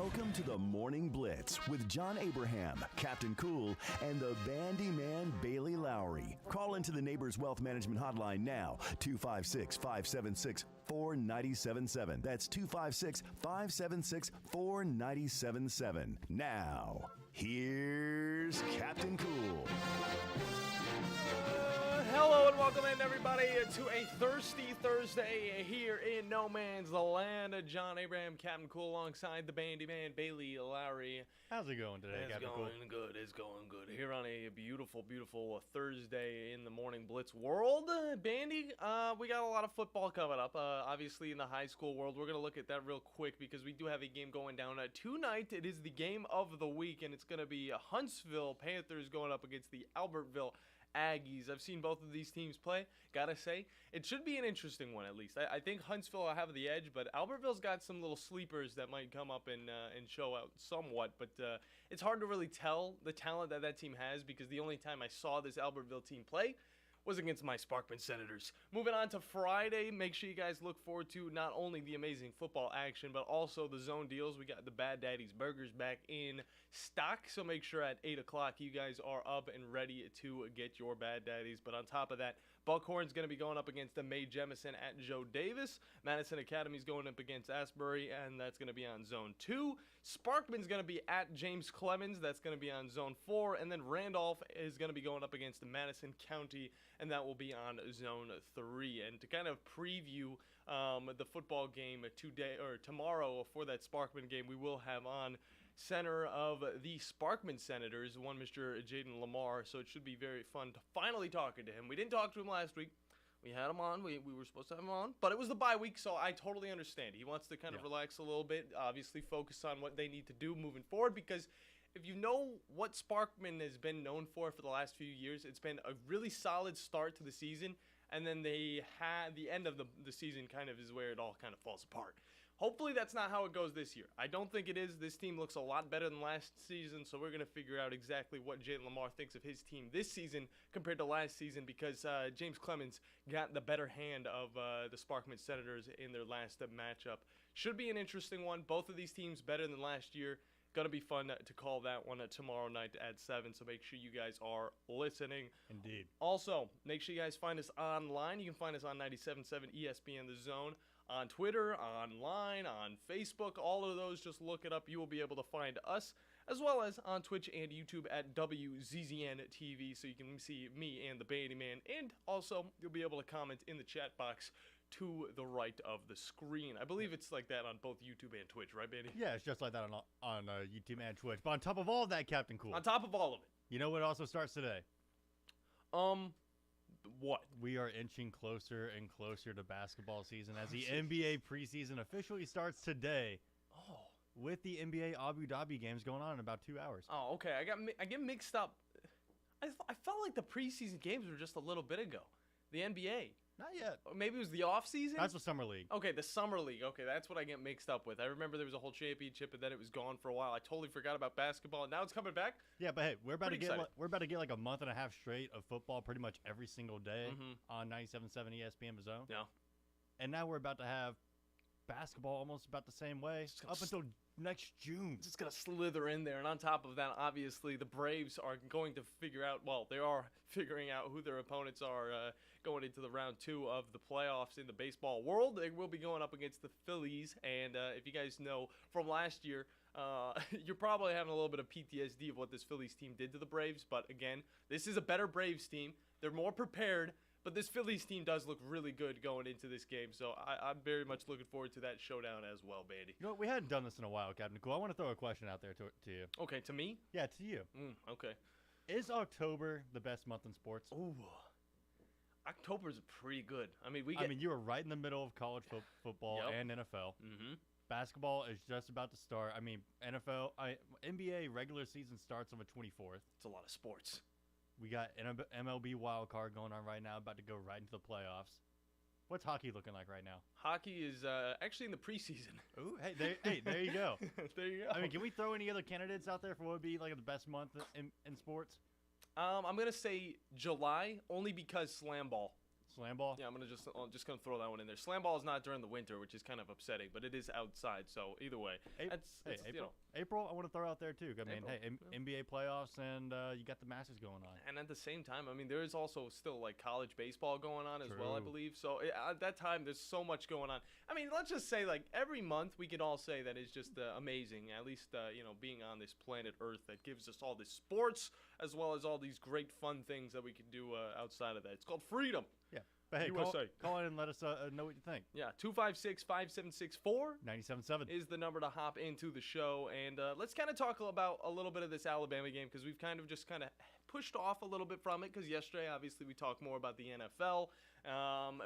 Welcome to the Morning Blitz with John Abraham, Captain Cool, and the Bandiman Bailey Lowery. Call into the Neighbors Wealth Management Hotline now, 256-576-4977. That's 256-576-4977. Now, here's Captain Cool. Hello and welcome in, everybody, to a thirsty Thursday here in No Man's Land. John Abraham, Captain Cool, alongside the Bandiman Bailey Lowery. How's it going today, Captain Cool? It's going good. It's going good. Here on a beautiful, beautiful Thursday in the Morning Blitz world. Bandy, we got a lot of football coming up. Obviously, in the high school world, we're going to look at that real quick because we do have a game going down tonight. It is the game of the week, and it's going to be Huntsville Panthers going up against the Albertville Aggies. I've seen both of these teams play. Gotta say, it should be an interesting one at least. I think Huntsville will have the edge, but Albertville's got some little sleepers that might come up and show out somewhat. But it's hard to really tell the talent that team has because the only time I saw this Albertville team play was against my Sparkman Senators. Moving on to Friday, make sure you guys look forward to not only the amazing football action, but also the zone deals. We got the Bad Daddy's Burgers back in stock, so make sure at 8 o'clock you guys are up and ready to get your Bad Daddies. But on top of that, Buckhorn's going to be going up against the Mae Jemison at Joe Davis. Madison Academy's going up against Asbury, and that's going to be on Zone 2. Sparkman's going to be at James Clemens. That's going to be on Zone 4. And then Randolph is going to be going up against Madison County, and that will be on Zone 3. And to kind of preview the football game today or tomorrow for that Sparkman game, we will have on center of the Sparkman Senators, one Mr. Jaden Lamar. So it should be very fun to finally talking to him. We didn't talk to him last week. We had him on. We were supposed to have him on, but it was the bye week, so I totally understand. He wants to kind of relax a little bit, obviously focus on what they need to do moving forward, because if you know what Sparkman has been known for the last few years, it's been a really solid start to the season, and then they had the end of the season kind of is where it all kind of falls apart. Hopefully that's not how it goes this year. I don't think it is. This team looks a lot better than last season, so we're going to figure out exactly what Jalen Lamar thinks of his team this season compared to last season, because James Clemens got the better hand of the Sparkman Senators in their last matchup. Should be an interesting one. Both of these teams better than last year. Going to be fun to call that one tomorrow night at 7, so make sure you guys are listening. Indeed. Also, make sure you guys find us online. You can find us on 97.7 ESPN The Zone, on Twitter, online, on Facebook, all of those. Just look it up. You will be able to find us, as well as on Twitch and YouTube at WZZN TV, so you can see me and the Bandiman, and also you'll be able to comment in the chat box to the right of the screen. I believe it's like that on both YouTube and Twitch, right, Bandy? Yeah, it's just like that on YouTube and Twitch. But on top of all of that, Captain Cool. On top of all of it. You know what also starts today? What? We are inching closer and closer to basketball season as the NBA preseason officially starts today. Oh. With the NBA Abu Dhabi games going on in about 2 hours. Oh, okay. I get mixed up. I felt like the preseason games were just a little bit ago. The NBA. Not yet. Or maybe it was the off season? That's the Summer League. Okay, the Summer League. Okay, that's what I get mixed up with. I remember there was a whole championship and then it was gone for a while. I totally forgot about basketball. Now it's coming back. Yeah, but hey, we're about to get like a month and a half straight of football pretty much every single day on 97.7 ESPN The Zone. Yeah. And now we're about to have basketball almost about the same way up until next June. It's just going to slither in there. And on top of that, obviously, the Braves are going to figure out, well, they are figuring out who their opponents are going into the round 2 of the playoffs in the baseball world. They will be going up against the Phillies. And if you guys know from last year, you're probably having a little bit of PTSD of what this Phillies team did to the Braves. But again, this is a better Braves team. They're more prepared. But this Phillies team does look really good going into this game, so I'm very much looking forward to that showdown as well, Bandy. You know what? We hadn't done this in a while, Captain Cool. I want to throw a question out there to you. Okay, to me? Yeah, to you. Okay. Is October the best month in sports? Ooh. October's pretty good. I mean, you were right in the middle of college football and NFL. Mm-hmm. Basketball is just about to start. I mean, NBA regular season starts on the 24th. It's a lot of sports. We got MLB wild card going on right now, about to go right into the playoffs. What's hockey looking like right now? Hockey is actually in the preseason. Ooh, there you go. There you go. I mean, can we throw any other candidates out there for what would be like the best month in sports? I'm gonna say July, only because slam ball. Slam ball? Yeah, I'm just gonna throw that one in there. Slam ball is not during the winter, which is kind of upsetting, but it is outside. So either way, April. April, I want to throw out there too. I mean, NBA playoffs, and you got the Masters going on. And at the same time, I mean, there is also still like college baseball going on as well, I believe. So at that time, there's so much going on. I mean, let's just say like every month we can all say that is just amazing. At least being on this planet Earth that gives us all this sports as well as all these great fun things that we can do outside of that. It's called freedom. Yeah. But hey, call in and let us know what you think. Yeah, 256-5764 97.7 is the number to hop into the show. And let's kind of talk about a little bit of this Alabama game because we've kind of pushed off a little bit from it because yesterday, obviously, we talked more about the NFL.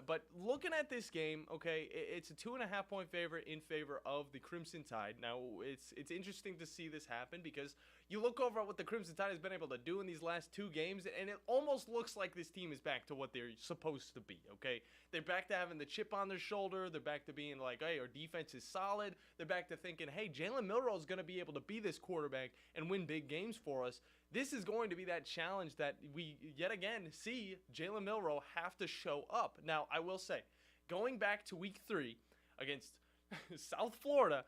But looking at this game, okay, it's a 2.5-point favorite in favor of the Crimson Tide. Now, it's interesting to see this happen because you look over at what the Crimson Tide has been able to do in these last two games, and it almost looks like this team is back to what they're supposed to be, okay? They're back to having the chip on their shoulder. They're back to being like, hey, our defense is solid. They're back to thinking, hey, Jalen Milroe is going to be able to be this quarterback and win big games for us. This is going to be that challenge that we, yet again, see Jalen Milroe have to show up. Now, I will say, going back to week 3 against South Florida,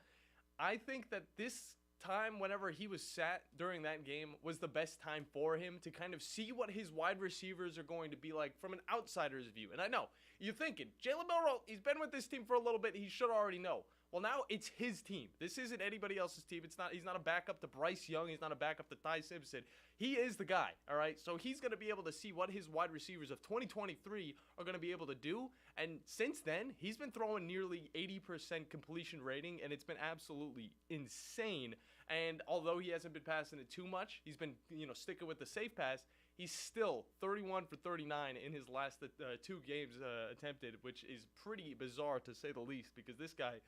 I think that this time whenever he was sat during that game was the best time for him to kind of see what his wide receivers are going to be like from an outsider's view. And I know, you're thinking, Jalen Milroe, he's been with this team for a little bit, he should already know. Well, now it's his team. This isn't anybody else's team. He's not a backup to Bryce Young. He's not a backup to Ty Simpson. He is the guy, all right? So he's going to be able to see what his wide receivers of 2023 are going to be able to do. And since then, he's been throwing nearly 80% completion rating, and it's been absolutely insane. And although he hasn't been passing it too much, he's been sticking with the safe pass. He's still 31 for 39 in his last 2 games attempted, which is pretty bizarre to say the least because this guy,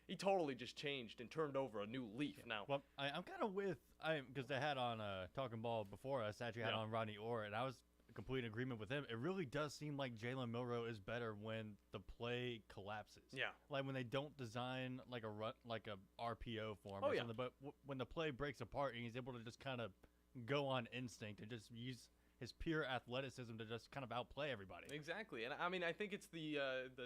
he totally just changed and turned over a new leaf now. Well, I'm kind of because they had on Talking Ball before us, actually had on Rodney Orr, and I was in complete agreement with him. It really does seem like Jalen Milroe is better when the play collapses. Yeah. Like when they don't design like a RPO for him or something, but when the play breaks apart and he's able to just kind of go on instinct and just use his pure athleticism to just kind of outplay everybody. Exactly. And I mean, I think it's the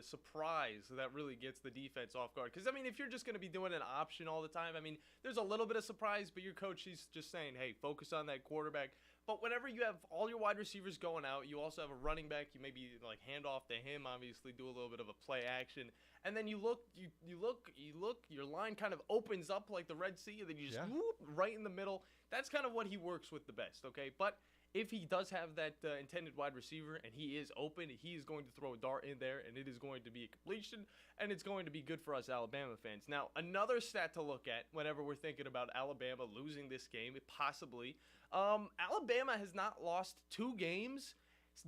surprise that really gets the defense off guard. Because, I mean, if you're just going to be doing an option all the time, I mean, there's a little bit of surprise, but your coach, he's just saying, hey, focus on that quarterback. But whenever you have all your wide receivers going out, you also have a running back, you maybe like hand off to him, obviously do a little bit of a play action. And then you look, your line kind of opens up like the Red Sea, and then you just whoop right in the middle. That's kind of what he works with the best, okay? But if he does have that intended wide receiver and he is open, he is going to throw a dart in there, and it is going to be a completion, and it's going to be good for us Alabama fans. Now, another stat to look at whenever we're thinking about Alabama losing this game, possibly, Alabama has not lost 2 games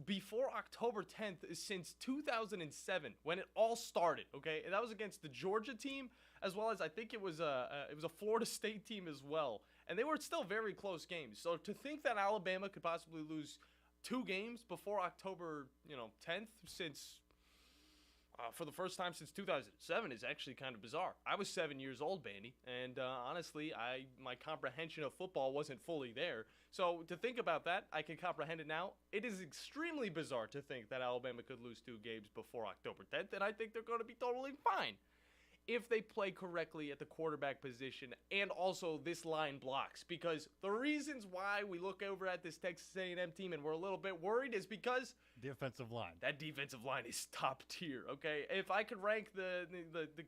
before October 10th since 2007 when it all started, okay? And that was against the Georgia team, as well as I think it was a Florida State team as well. And they were still very close games. So to think that Alabama could possibly lose 2 games before October, 10th since for the first time since 2007 is actually kind of bizarre. I was 7 years old, Bandy, and honestly, my comprehension of football wasn't fully there. So to think about that, I can comprehend it now. It is extremely bizarre to think that Alabama could lose 2 games before October 10th, and I think they're going to be totally fine if they play correctly at the quarterback position and also this line blocks. Because the reasons why we look over at this Texas A&M team and we're a little bit worried is because the offensive line. That defensive line is top tier, okay? If I could rank the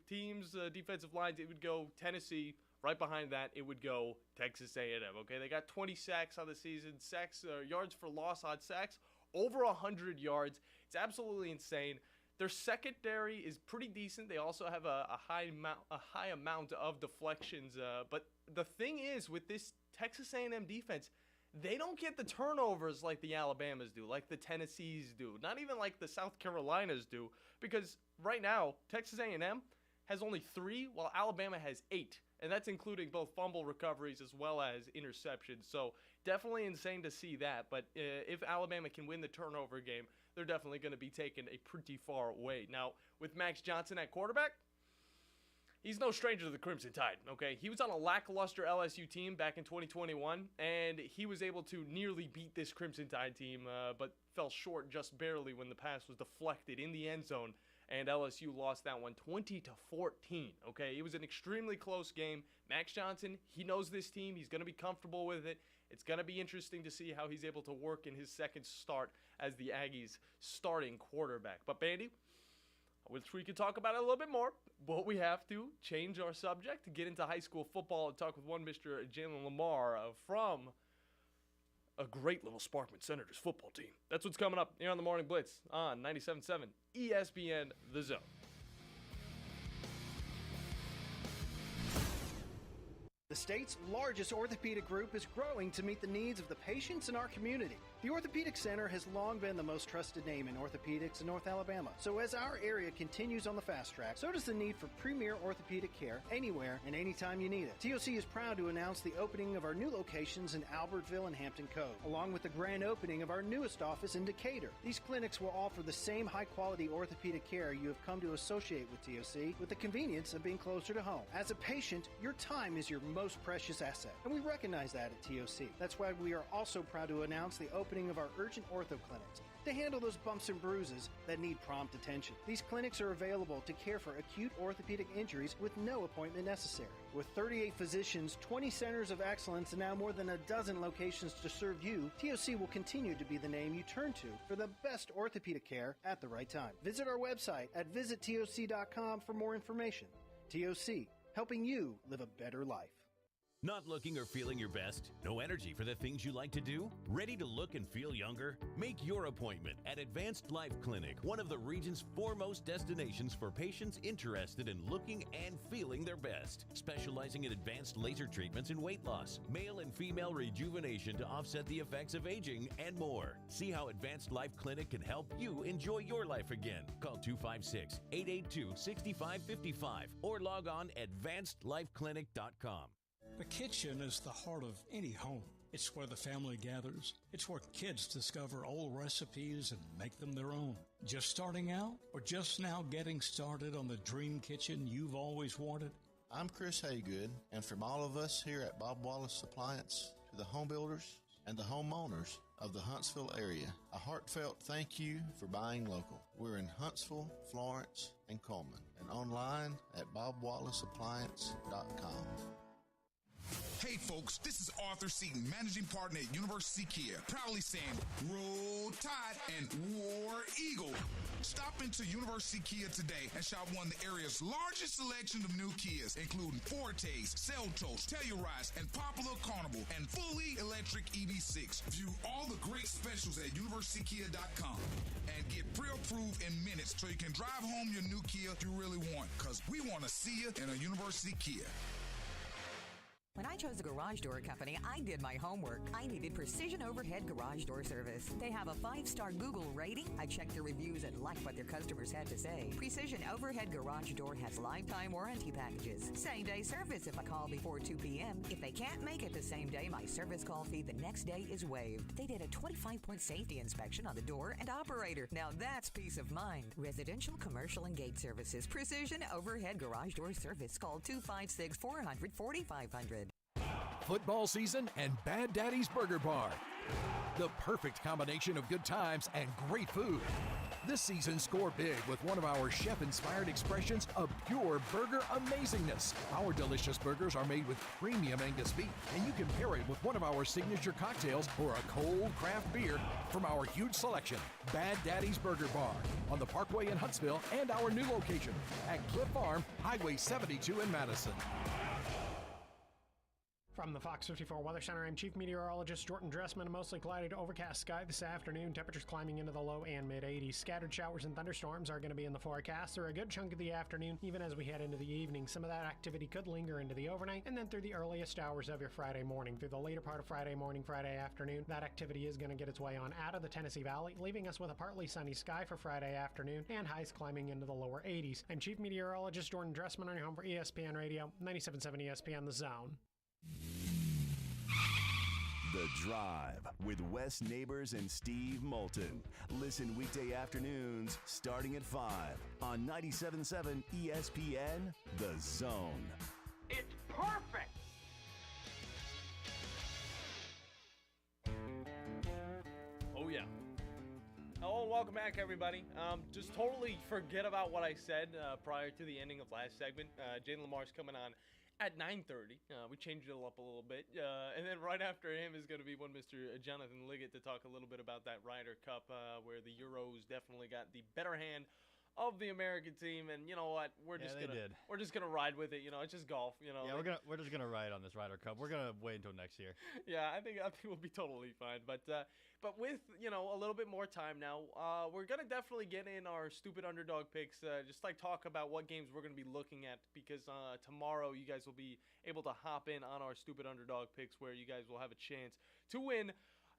team's defensive lines, it would go Tennessee. Right behind that, it would go Texas A&M, okay? They got 20 sacks on the season, yards for loss on sacks, over 100 yards. It's absolutely insane. Their secondary is pretty decent. They also have a high amount of deflections. But the thing is, with this Texas A&M defense, they don't get the turnovers like the Alabamas do, like the Tennessees do, not even like the South Carolinas do. Because right now, Texas A&M has only 3, while Alabama has 8. And that's including both fumble recoveries as well as interceptions. So definitely insane to see that. But if Alabama can win the turnover game, they're definitely going to be taken a pretty far away. Now, with Max Johnson at quarterback, he's no stranger to the Crimson Tide, okay? He was on a lackluster LSU team back in 2021, and he was able to nearly beat this Crimson Tide team, but fell short just barely when the pass was deflected in the end zone, and LSU lost that one 20-14, okay? It was an extremely close game. Max Johnson, he knows this team. He's going to be comfortable with it. It's going to be interesting to see how he's able to work in his second start as the Aggies' starting quarterback. But, Bandy, I wish we could talk about it a little bit more, but we have to change our subject to get into high school football and talk with one Mr. Jalen Lamar from a great little Sparkman Senators football team. That's what's coming up here on the Morning Blitz on 97.7 ESPN The Zone. The state's largest orthopedic group is growing to meet the needs of the patients in our community. The Orthopedic Center has long been the most trusted name in orthopedics in North Alabama. So as our area continues on the fast track, so does the need for premier orthopedic care anywhere and anytime you need it. TOC is proud to announce the opening of our new locations in Albertville and Hampton Cove, along with the grand opening of our newest office in Decatur. These clinics will offer the same high-quality orthopedic care you have come to associate with TOC, with the convenience of being closer to home. As a patient, your time is your most precious asset, and we recognize that at TOC. That's why we are also proud to announce the opening of our urgent ortho clinics to handle those bumps and bruises that need prompt attention. These clinics are available to care for acute orthopedic injuries with no appointment necessary. With 38 physicians, 20 centers of excellence, and now more than a dozen locations to serve you, TOC will continue to be the name you turn to for the best orthopedic care at the right time. Visit our website at visittoc.com for more information. TOC, helping you live a better life. Not looking or feeling your best? No energy for the things you like to do? Ready to look and feel younger? Make your appointment at Advanced Life Clinic, one of the region's foremost destinations for patients interested in looking and feeling their best. Specializing in advanced laser treatments and weight loss, male and female rejuvenation to offset the effects of aging, and more. See how Advanced Life Clinic can help you enjoy your life again. Call 256-882-6555 or log on advancedlifeclinic.com. The kitchen is the heart of any home. It's where the family gathers. It's where kids discover old recipes and make them their own. Just starting out or just now getting started on the dream kitchen you've always wanted? I'm Chris Haygood, and from all of us here at Bob Wallace Appliance to the home builders and the homeowners of the Huntsville area, a heartfelt thank you for buying local. We're in Huntsville, Florence, and Coleman, and online at bobwallaceappliance.com. Hey folks, this is Arthur Seaton, managing partner at University Kia, proudly saying Roll Tide and War Eagle. Stop into University Kia today and shop one of the area's largest selection of new Kias, including Fortes, Seltos, Telluride, and Popular Carnival, and fully electric EV6. View all the great specials at universitykia.com and get pre-approved in minutes so you can drive home your new Kia you really want, because we want to see you in a University Kia. When I chose a garage door company, I did my homework. I needed Precision Overhead Garage Door Service. They have a 5-star Google rating. I checked their reviews and liked what their customers had to say. Precision Overhead Garage Door has lifetime warranty packages. Same-day service if I call before 2 p.m. If they can't make it the same day, my service call fee the next day is waived. They did a 25-point safety inspection on the door and operator. Now that's peace of mind. Residential, commercial, and gate services. Precision Overhead Garage Door Service. Call 256-400-4500. Football season and Bad Daddy's Burger Bar. The perfect combination of good times and great food. This season, score big with one of our chef-inspired expressions of pure burger amazingness. Our delicious burgers are made with premium Angus beef, and you can pair it with one of our signature cocktails or a cold craft beer from our huge selection. Bad Daddy's Burger Bar on the Parkway in Huntsville and our new location at Cliff Farm, Highway 72 in Madison. From the Fox 54 Weather Center, I'm Chief Meteorologist Jordan Dressman. A mostly cloudy to overcast sky this afternoon. Temperatures climbing into the low and mid-80s. Scattered showers and thunderstorms are going to be in the forecast for a good chunk of the afternoon, even as we head into the evening. Some of that activity could linger into the overnight, and then through the earliest hours of your Friday morning. Through the later part of Friday morning, Friday afternoon, that activity is going to get its way on out of the Tennessee Valley, leaving us with a partly sunny sky for Friday afternoon, and highs climbing into the lower 80s. I'm Chief Meteorologist Jordan Dressman on your home for ESPN Radio, 97.7 ESPN The Zone. The Drive with Wes Neighbors and Steve Moulton. Listen weekday afternoons starting at 5 on 97.7 ESPN, The Zone. It's perfect! Oh, yeah. Hello and welcome back, everybody. Just totally forget about what I said prior to the ending of last segment. Jalen Lamar's coming on at 9:30. We changed it up a little bit. And then right after him is going to be one Mr. Jonathan Liggett to talk a little bit about that Ryder Cup where the Euros definitely got the better hand of the American team. And you know what? We're just gonna ride with it. You know, it's just golf. You know. Yeah, we're just gonna ride on this Ryder Cup. We're gonna wait until next year. Yeah, I think we'll be totally fine. But with a little bit more time now, we're gonna definitely get in our stupid underdog picks. Just like talk about what games we're gonna be looking at because tomorrow you guys will be able to hop in on our stupid underdog picks where you guys will have a chance to win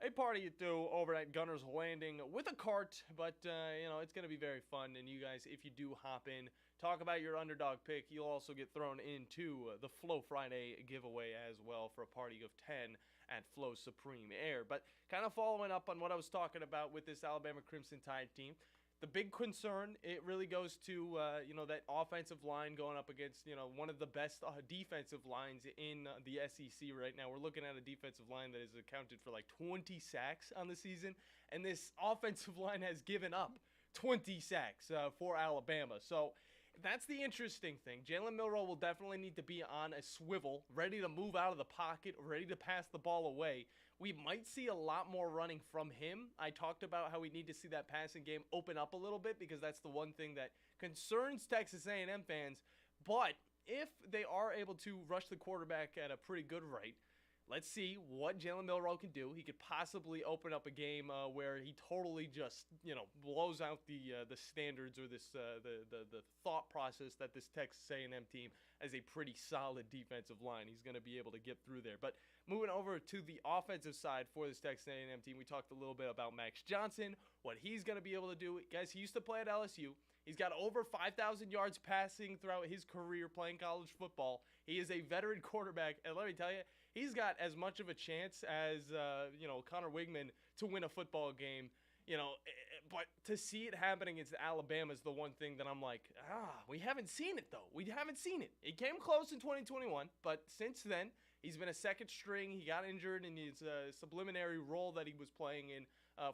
a party at two over at Gunner's Landing with a cart. But it's gonna be very fun. And you guys, if you do hop in, talk about your underdog pick, you'll also get thrown into the Flow Friday giveaway as well for a party of 10 at Flow Supreme Air. But kind of following up on what I was talking about with this Alabama Crimson Tide team, the big concern, it really goes to, that offensive line going up against, one of the best defensive lines in the SEC right now. We're looking at a defensive line that has accounted for like 20 sacks on the season, and this offensive line has given up 20 sacks for Alabama. So that's the interesting thing. Jalen Milroe will definitely need to be on a swivel, ready to move out of the pocket, ready to pass the ball away. We might see a lot more running from him. I talked about how we need to see that passing game open up a little bit because that's the one thing that concerns Texas A&M fans. But if they are able to rush the quarterback at a pretty good rate, let's see what Jalen Milroe can do. He could possibly open up a game where he totally just, blows out the standards or this the thought process that this Texas A&M team has a pretty solid defensive line. He's going to be able to get through there. But moving over to the offensive side for this Texas A&M team, we talked a little bit about Max Johnson, what he's going to be able to do. Guys, he used to play at LSU. He's got over 5,000 yards passing throughout his career playing college football. He is a veteran quarterback, and let me tell you, he's got as much of a chance as, Connor Wigman to win a football game, but to see it happen against Alabama is the one thing that I'm like, we haven't seen it, though. We haven't seen it. It came close in 2021, but since then, he's been a second string. He got injured in his subliminary role that he was playing in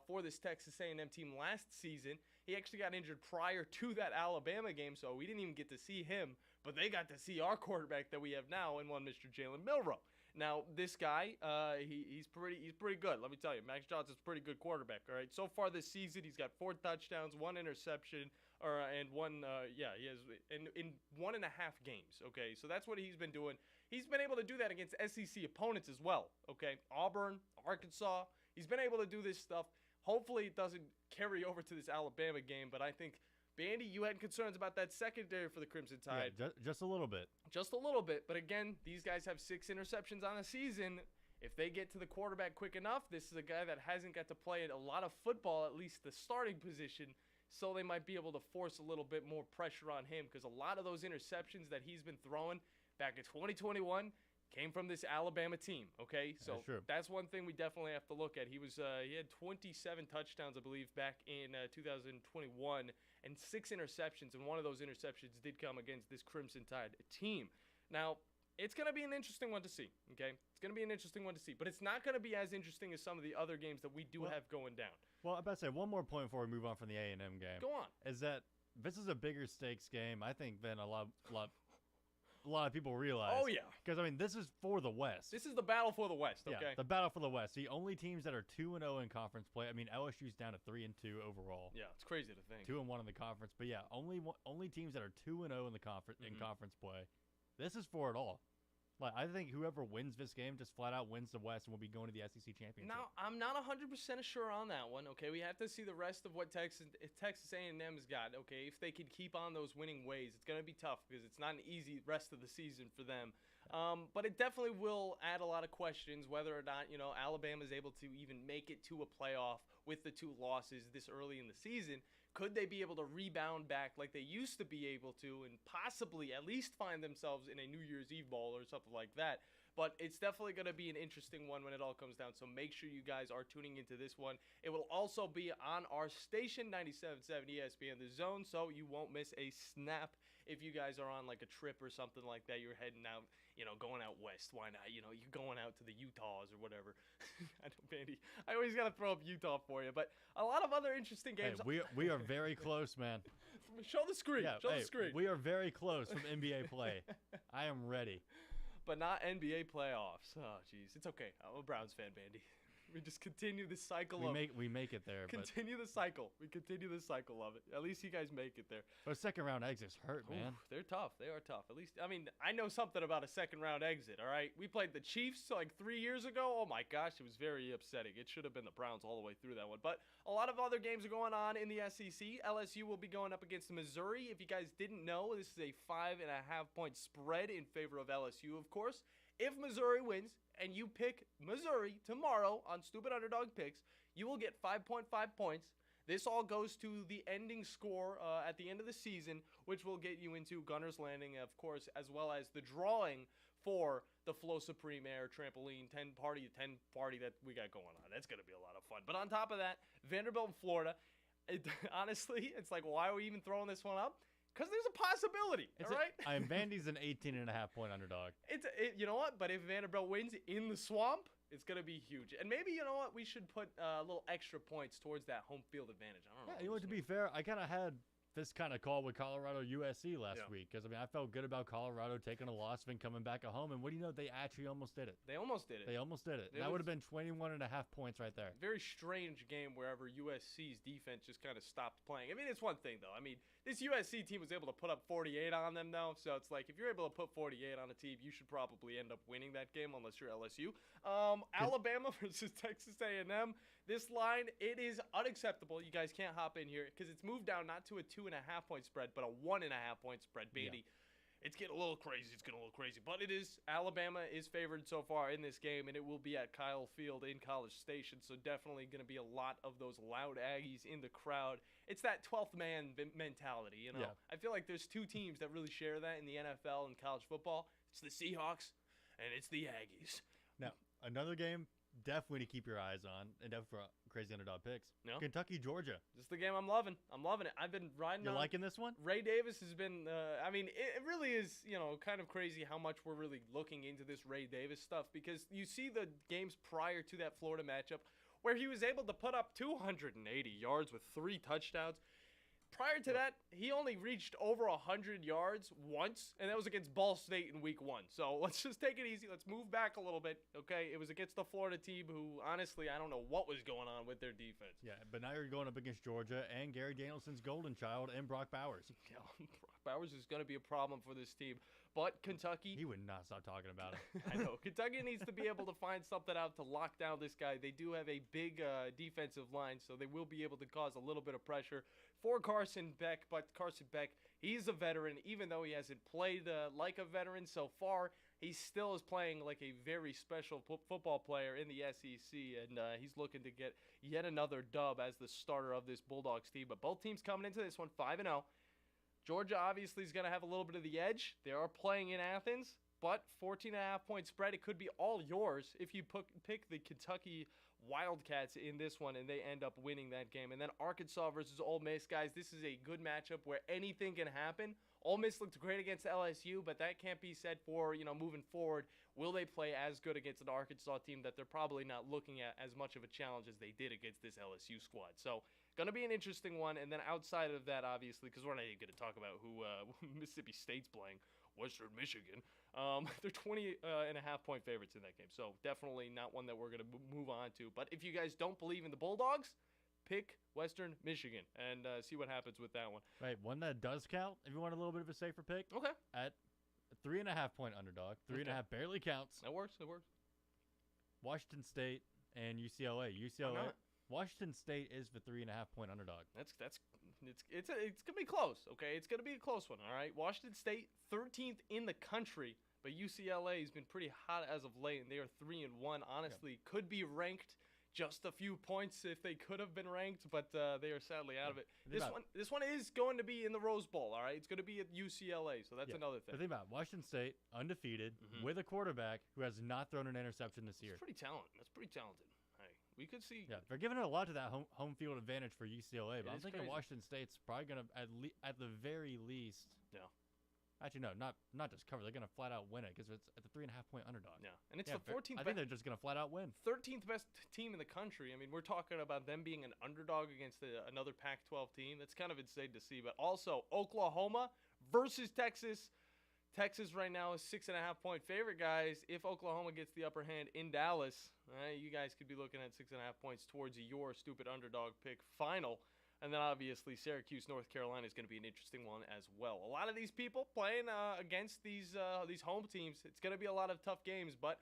for this Texas A&M team last season. He actually got injured prior to that Alabama game, so we didn't even get to see him, but they got to see our quarterback that we have now in one Mr. Jalen Milroe. Now, this guy, he's pretty good. Let me tell you, Max Johnson's a pretty good quarterback. All right, so far this season, he's got 4 touchdowns, 1 interception, and one. He has in 1.5 games. Okay, so that's what he's been doing. He's been able to do that against SEC opponents as well. Okay, Auburn, Arkansas. He's been able to do this stuff. Hopefully, it doesn't carry over to this Alabama game. But I think, Bandy, you had concerns about that secondary for the Crimson Tide. Yeah, just a little bit. Just a little bit. But again, these guys have 6 interceptions on a season. If they get to the quarterback quick enough, this is a guy that hasn't got to play a lot of football, at least the starting position, so they might be able to force a little bit more pressure on him because a lot of those interceptions that he's been throwing back in 2021 came from this Alabama team, okay? So that's one thing we definitely have to look at. He had 27 touchdowns, I believe, back in 2021 and 6 interceptions, and one of those interceptions did come against this Crimson Tide team. Now, it's going to be an interesting one to see, okay? It's going to be an interesting one to see, but it's not going to be as interesting as some of the other games that we do have going down. Well, I'm about to say one more point before we move on from the A&M game. Go on. Is that this is a bigger stakes game, I think, than a lot of people realize. Oh, yeah. Because, I mean, this is for the West. This is the battle for the West, okay? Yeah, the battle for the West. The only teams that are 2-0 in conference play, I mean, LSU's down to 3-2 overall. Yeah, it's crazy to think. 2-1 in the conference. But, yeah, only teams that are 2-0 in the conference play. This is for it all. Like, I think whoever wins this game just flat out wins the West and will be going to the SEC championship. Now, I'm not 100% sure on that one. Okay, we have to see the rest of what Texas A&M's got. Okay, if they can keep on those winning ways, it's going to be tough because it's not an easy rest of the season for them. But it definitely will add a lot of questions whether or not Alabama's able to even make it to a playoff with the 2 losses this early in the season. Could they be able to rebound back like they used to be able to and possibly at least find themselves in a New Year's Eve bowl or something like that? But it's definitely going to be an interesting one when it all comes down. So make sure you guys are tuning into this one. It will also be on our station, 97.7 ESPN The Zone, so you won't miss a snap if you guys are on like a trip or something like that. You're heading out, going out west. Why not? You're going out to the Utahs or whatever. I know, Bandy. I always got to throw up Utah for you. But a lot of other interesting games. Hey, we are very close, man. Show the screen. Yeah, Show the screen. We are very close from NBA play. I am ready. But not NBA playoffs. Oh, jeez. It's okay. I'm a Browns fan, Bandy. We just continue the cycle we make it there. Continue the cycle. We continue the cycle of it. At least you guys make it there. Those second-round exits hurt, man. They're tough. They are tough. At least, I know something about a second-round exit, all right? We played the Chiefs like 3 years ago. Oh, my gosh. It was very upsetting. It should have been the Browns all the way through that one. But a lot of other games are going on in the SEC. LSU will be going up against Missouri. If you guys didn't know, this is a 5.5-point spread in favor of LSU, of course. If Missouri wins and you pick Missouri tomorrow on Stupid Underdog Picks, you will get 5.5 points. This all goes to the ending score at the end of the season, which will get you into Gunner's Landing, of course, as well as the drawing for the Flow Supreme Air Trampoline 10 party that we got going on. That's going to be a lot of fun. But on top of that, Vanderbilt and Florida, honestly, it's like, why are we even throwing this one up? Because there's a possibility, all right? Vandy's an 18.5-point underdog. You know what? But if Vanderbilt wins in the Swamp, it's going to be huge. And maybe, you know what? We should put a little extra points towards that home field advantage. I don't know. Yeah, to be fair, I kind of had this kind of call with Colorado USC last week because, I felt good about Colorado taking a loss and coming back at home. And what do you know? They actually almost did it. They almost did it. That would have been 21.5 points right there. Very strange game wherever USC's defense just kind of stopped playing. It's one thing, though. This USC team was able to put up 48 on them, though. So it's like, if you're able to put 48 on a team, you should probably end up winning that game unless you're LSU. Alabama versus Texas A&M. This line, it is unacceptable. You guys can't hop in here because it's moved down not to a 2.5-point spread, but a 1.5-point spread, Bandy. Yeah. It's getting a little crazy. But it is. Alabama is favored so far in this game, and it will be at Kyle Field in College Station. So definitely going to be a lot of those loud Aggies in the crowd. It's that 12th man mentality, Yeah. I feel like there's two teams that really share that in the NFL and college football. It's the Seahawks, and it's the Aggies. Now, another game definitely to keep your eyes on, and definitely for Crazy Underdog Picks. No? Kentucky, Georgia. This is the game I'm loving. It. I've been riding on. You liking this one? Ray Davis has been, it really is, kind of crazy how much we're really looking into this Ray Davis stuff because you see the games prior to that Florida matchup where he was able to put up 280 yards with 3 touchdowns. Prior to that, he only reached over 100 yards once, and that was against Ball State in week 1. So let's just take it easy. Let's move back a little bit, okay? It was against the Florida team who, honestly, I don't know what was going on with their defense. Yeah, but now you're going up against Georgia and Gary Danielson's golden child and Brock Bowers. Yeah, Brock Bowers is going to be a problem for this team. But Kentucky... He would not stop talking about it. I know. Kentucky needs to be able to find something out to lock down this guy. They do have a big defensive line, so they will be able to cause a little bit of pressure for Carson Beck. But Carson Beck, he's a veteran. Even though he hasn't played like a veteran so far, he still is playing like a very special football player in the SEC, and he's looking to get yet another dub as the starter of this Bulldogs team. But both teams coming into this one 5-0. Georgia obviously is going to have a little bit of the edge. They are playing in Athens, but 14.5-point spread. It could be all yours if you pick the Kentucky Wildcats in this one and they end up winning that game. And then Arkansas versus Ole Miss, guys, this is a good matchup where anything can happen. Ole Miss looked great against LSU, but that can't be said for, moving forward. Will they play as good against an Arkansas team that they're probably not looking at as much of a challenge as they did against this LSU squad? So, going to be an interesting one. And then outside of that, obviously, because we're not even going to talk about who Mississippi State's playing, Western Michigan. They're 20.5-point favorites in that game. So, definitely not one that we're going to move on to. But if you guys don't believe in the Bulldogs, pick Western Michigan and see what happens with that one. Right, one that does count if you want a little bit of a safer pick. Okay. At 3.5-point underdog. 3.5 barely counts. That works. Washington State and UCLA. Washington State is the 3.5-point underdog. It's gonna be close. Okay, it's gonna be a close one. All right, Washington State 13th in the country, but UCLA has been pretty hot as of late, and they are 3-1. Honestly, could be ranked just a few points if they could have been ranked, but they are sadly out of it. This one is going to be in the Rose Bowl, all right? It's going to be at UCLA, so that's another thing. But think about it. Washington State, undefeated, with a quarterback who has not thrown an interception this year. That's pretty talented. Hey, we could see. Yeah, they're giving it a lot to that home field advantage for UCLA, but I'm thinking crazy. Washington State's probably going to, at the very least. Yeah. Actually, no, not just cover. They're going to flat out win it because it's at the 3.5-point underdog. Yeah, and it's the 14th. I think they're just going to flat out win. 13th best team in the country. I mean, we're talking about them being an underdog against another Pac-12 team. That's kind of insane to see. But also, Oklahoma versus Texas. Texas right now is 6.5-point favorite, guys. If Oklahoma gets the upper hand in Dallas, you guys could be looking at 6.5 points towards your stupid underdog pick final. And then obviously Syracuse, North Carolina is going to be an interesting one as well. A lot of these people playing against these home teams, it's going to be a lot of tough games, but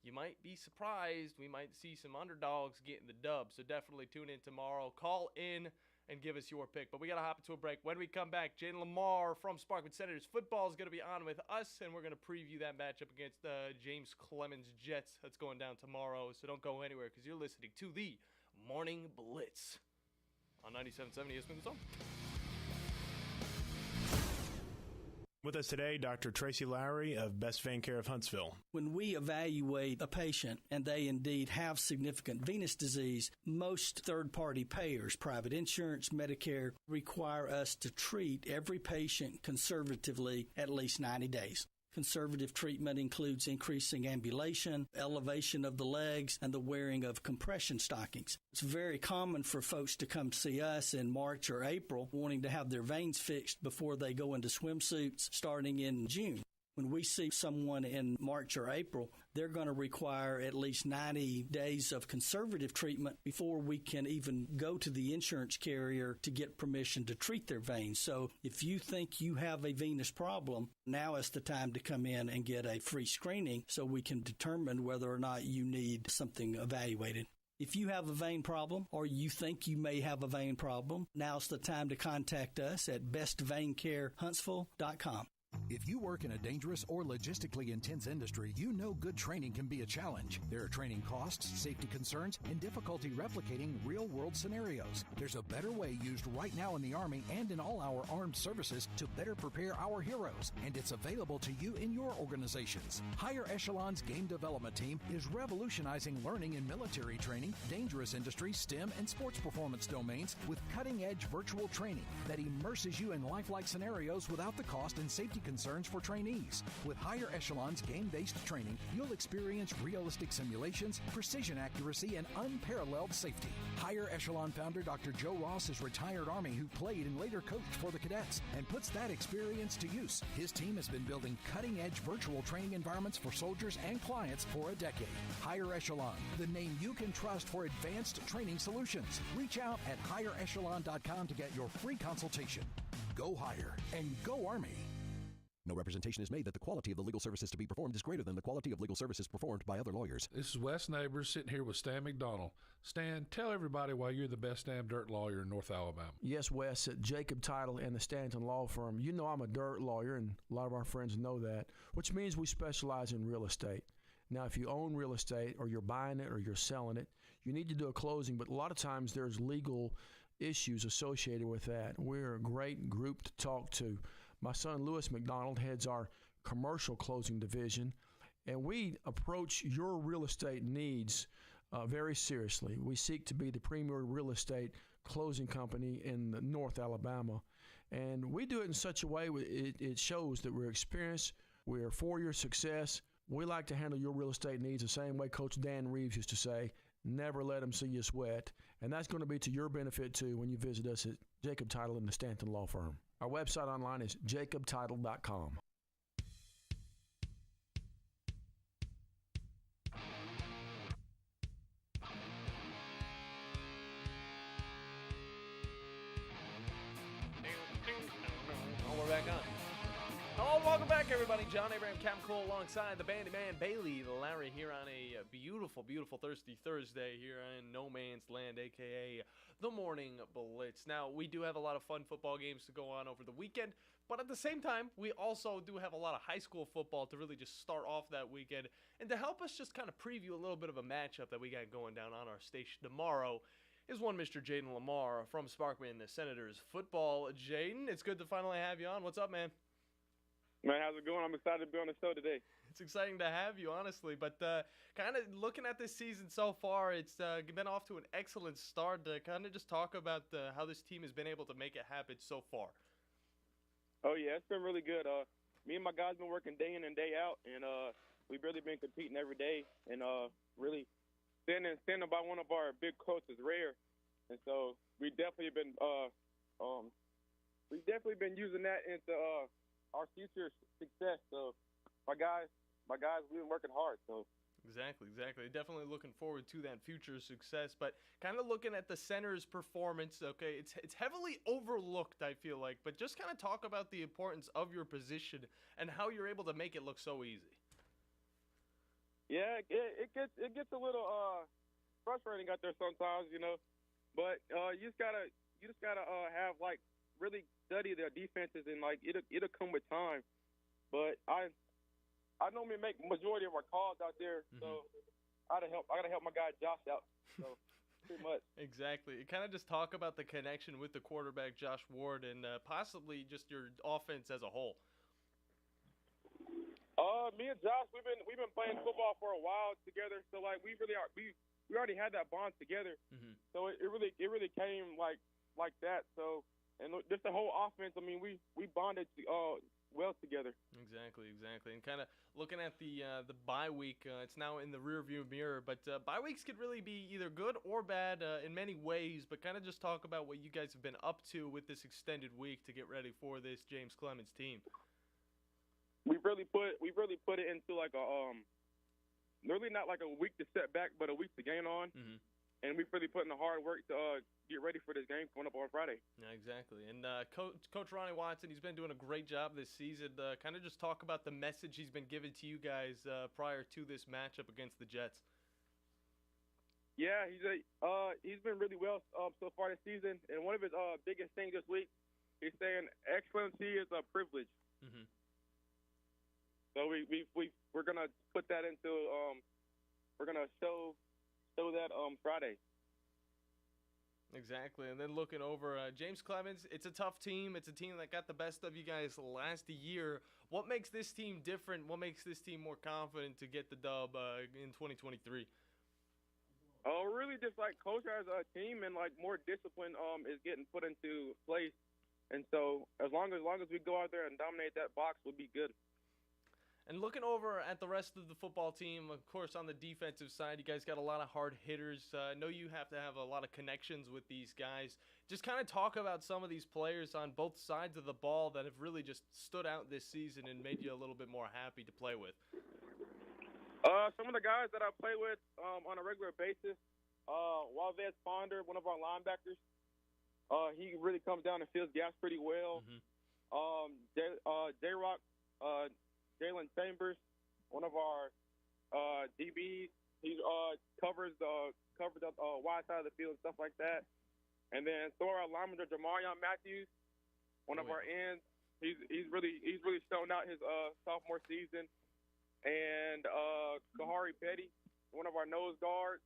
you might be surprised. We might see some underdogs getting the dub. So definitely tune in tomorrow. Call in and give us your pick. But we got to hop into a break. When we come back, Jaden Lamar from Sparkman Senators football is going to be on with us, and we're going to preview that matchup against James Clemens Jets that's going down tomorrow. So don't go anywhere because you're listening to the Morning Blitz on 97.7 ESPN Zone. With us today, Dr. Tracy Lowery of Best Vein Care of Huntsville. When we evaluate a patient and they indeed have significant venous disease, most third-party payers, private insurance, Medicare, require us to treat every patient conservatively at least 90 days. Conservative treatment includes increasing ambulation, elevation of the legs, and the wearing of compression stockings. It's very common for folks to come see us in March or April wanting to have their veins fixed before they go into swimsuits starting in June. When we see someone in March or April, they're going to require at least 90 days of conservative treatment before we can even go to the insurance carrier to get permission to treat their veins. So if you think you have a venous problem, now is the time to come in and get a free screening so we can determine whether or not you need something evaluated. If you have a vein problem or you think you may have a vein problem, now's the time to contact us at bestveincarehuntsville.com. If you work in a dangerous or logistically intense industry, you know good training can be a challenge. There are training costs, safety concerns, and difficulty replicating real-world scenarios. There's a better way used right now in the Army and in all our armed services to better prepare our heroes, and it's available to you in your organizations. Higher Echelon's Game Development Team is revolutionizing learning in military training, dangerous industry, STEM, and sports performance domains with cutting-edge virtual training that immerses you in lifelike scenarios without the cost and safety concerns for trainees. With Higher Echelon's game-based training, you'll experience realistic simulations, precision accuracy, and unparalleled safety. Higher Echelon founder Dr. Joe Ross is retired Army who played and later coached for the cadets and puts that experience to use. His team has been building cutting-edge virtual training environments for soldiers and clients for a decade. Higher Echelon, the name you can trust for advanced training solutions. Reach out at higherechelon.com to get your free consultation. Go Higher and go Army. No representation is made that the quality of the legal services to be performed is greater than the quality of legal services performed by other lawyers. This is Wes Neighbors sitting here with Stan McDonald. Stan, tell everybody why you're the best damn dirt lawyer in North Alabama. Yes, Wes, at Jacob Title and the Stanton Law Firm. You know I'm a dirt lawyer, and a lot of our friends know that, which means we specialize in real estate. Now, if you own real estate or you're buying it or you're selling it, you need to do a closing, but a lot of times there's legal issues associated with that. We're a great group to talk to. My son, Lewis McDonald, heads our commercial closing division, and we approach your real estate needs very seriously. We seek to be the premier real estate closing company in North Alabama, and we do it in such a way it shows that we're experienced, we're for your success. We like to handle your real estate needs the same way Coach Dan Reeves used to say, never let them see you sweat. And that's going to be to your benefit, too, when you visit us at Jacob Title and the Stanton Law Firm. Our website online is jacobtitle.com. Oh, we're back on. Oh, welcome back, everybody. John Abraham, Captain Cole, alongside the Bandiman, Bailey Lowery, here on a beautiful, beautiful Thirsty Thursday here in No Man's Land, a.k.a. the Morning Blitz. Now, we do have a lot of fun football games to go on over the weekend, but at the same time, we also do have a lot of high school football to really just start off that weekend. And to help us just kind of preview a little bit of a matchup that we got going down on our station tomorrow is one Mr. Jaden Lamar from Sparkman, the Senators football. Jaden, it's good to finally have you on. What's up, man? Man, how's it going? I'm excited to be on the show today. It's exciting to have you, honestly. But kind of looking at this season so far, it's been off to an excellent start. To kind of just talk about how this team has been able to make it happen so far. Oh, yeah, it's been really good. Me and my guys been working day in and day out, and we've really been competing every day. And really standing by one of our big coaches is rare. And so we've definitely been using that into our future success. So my guys, we've been working hard. So exactly. Definitely looking forward to that future success. But kind of looking at the center's performance, okay, it's heavily overlooked, I feel like. But just kind of talk about the importance of your position and how you're able to make it look so easy. Yeah, it gets a little frustrating out there sometimes, you know. But you just gotta have like really study their defenses, and like it'll come with time. But I normally make majority of our calls out there, so I gotta help my guy Josh out. So pretty much. Exactly. Kind of just talk about the connection with the quarterback Josh Ward and possibly just your offense as a whole. Me and Josh, we've been playing football for a while together, so like we already had that bond together. So it really came like that. So. And just the whole offense, I mean, we bonded well together. Exactly. And kind of looking at the bye week, it's now in the rearview mirror. But bye weeks could really be either good or bad in many ways. But kind of just talk about what you guys have been up to with this extended week to get ready for this James Clemens team. We really put it into like a really not like a week to set back, but a week to gain on. And we've really put in the hard work to get ready for this game coming up on Friday. Yeah, exactly. And Coach Ronnie Watson, he's been doing a great job this season. Kind of just talk about the message he's been giving to you guys prior to this matchup against the Jets. Yeah, he's been really well so far this season. And one of his biggest things this week, he's saying excellency is a privilege. So we're gonna put that into we're gonna show that Friday. Exactly. And then looking over James Clemens, it's a tough team. It's a team that got the best of you guys last year. What makes this team different? What makes this team more confident to get the dub in 2023? Really just like coach as a team, and like more discipline is getting put into place. And so as long as we go out there and dominate that box, we'll be good. And looking over at the rest of the football team, of course, on the defensive side, you guys got a lot of hard hitters. I know you have to have a lot of connections with these guys. Just kind of talk about some of these players on both sides of the ball that have really just stood out this season and made you a little bit more happy to play with. Some of the guys that I play with on a regular basis, Waldez Ponder, one of our linebackers, he really comes down and fills gaps pretty well. J-Rock, Jalen Chambers, one of our DBs, he covers the wide side of the field and stuff like that. And then Thor lineman Jamarion Matthews, one of our ends, he's really shown out his sophomore season. And Kahari Petty, one of our nose guards,